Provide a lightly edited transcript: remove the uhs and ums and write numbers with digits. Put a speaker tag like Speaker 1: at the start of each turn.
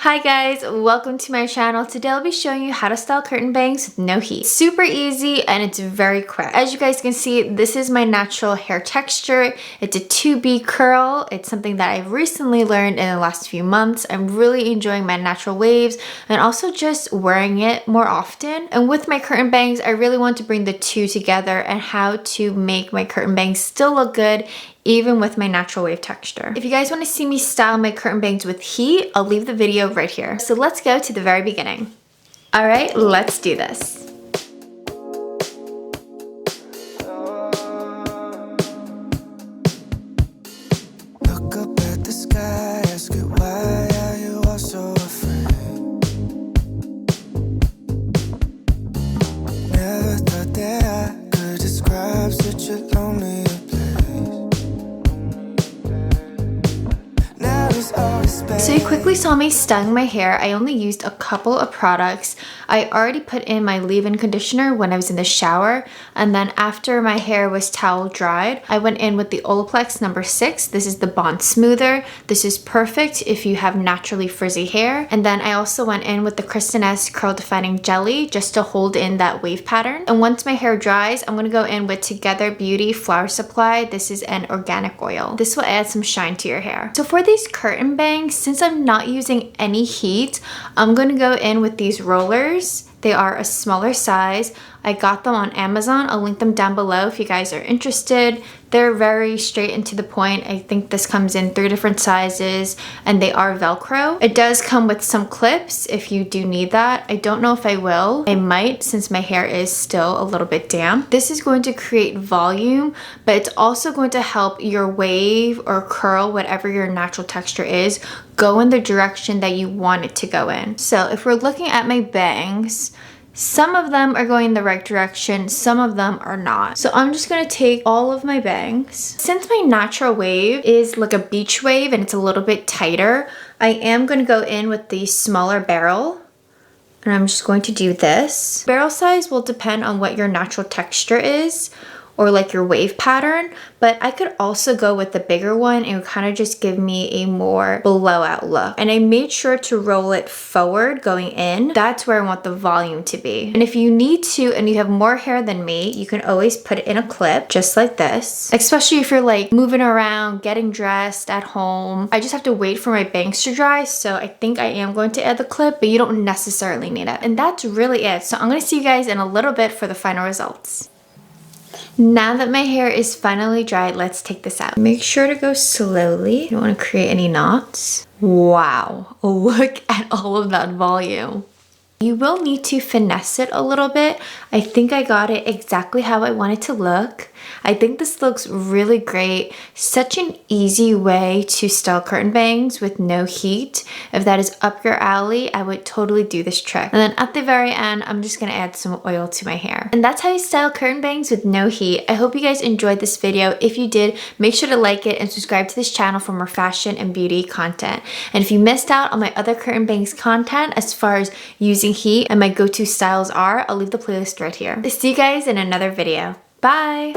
Speaker 1: Hi guys, welcome to my channel. Today I'll be showing you how to style curtain bangs with no heat. Super easy and it's very quick. As you guys can see, this is my natural hair texture. It's a 2B curl. It's something that I've recently learned in the last few months. I'm really enjoying my natural waves and also just wearing it more often. And with my curtain bangs, I really want to bring the two together and how to make my curtain bangs still look good even with my natural wave texture. If you guys want to see me style my curtain bangs with heat, I'll leave the video right here. So let's go to the very beginning. All right, let's do this.
Speaker 2: Look up at the sky, ask it why are you all so afraid? Never thought that I could describe such a lonely
Speaker 1: So you quickly saw me styling my hair. I only used a couple of products. I already put in my leave-in conditioner when I was in the shower, and then after my hair was towel dried, I went in with the Olaplex number 6. This is the Bond Smoother. This is perfect if you have naturally frizzy hair. And then I also went in with the Kristen S Curl Defining Jelly just to hold in that wave pattern. And once my hair dries, I'm gonna go in with Together Beauty Flower Supply. This is an organic oil. This will add some shine to your hair. So for these curtain bangs, since I'm not using any heat, I'm gonna go in with these rollers. They are a smaller size. I got them on Amazon. I'll link them down below if you guys are interested. They're very straight and to the point. I think this comes in 3 different sizes and they are Velcro. It does come with some clips if you do need that. I don't know if I will. I might since my hair is still a little bit damp. This is going to create volume, but it's also going to help your wave or curl, whatever your natural texture is, go in the direction that you want it to go in. So if we're looking at my bangs, some of them are going in the right direction, some of them are not. So I'm just gonna take all of my bangs. Since my natural wave is like a beach wave and it's a little bit tighter, I am gonna go in with the smaller barrel. And I'm just going to do this. Barrel size will depend on what your natural texture is, or like your wave pattern, but I could also go with the bigger one. It would kind of just give me a more blowout look. And I made sure to roll it forward going in. That's where I want the volume to be. And if you need to and you have more hair than me, you can always put it in a clip just like this, especially if you're like moving around, getting dressed at home. I just have to wait for my bangs to dry, so I think I am going to add the clip, but you don't necessarily need it. And that's really it. So I'm gonna see you guys in a little bit for the final results. Now that my hair is finally dried, let's take this out. Make sure to go slowly. You don't want to create any knots. Wow, look at all of that volume. You will need to finesse it a little bit. I think I got it exactly how I want it to look. I think this looks really great. Such an easy way to style curtain bangs with no heat. If that is up your alley, I would totally do this trick. And then at the very end, I'm just gonna add some oil to my hair. And that's how you style curtain bangs with no heat. I hope you guys enjoyed this video. If you did, make sure to like it and subscribe to this channel for more fashion and beauty content. And if you missed out on my other curtain bangs content as far as using heat and my go-to styles are, I'll leave the playlist right here. See you guys in another video. Bye!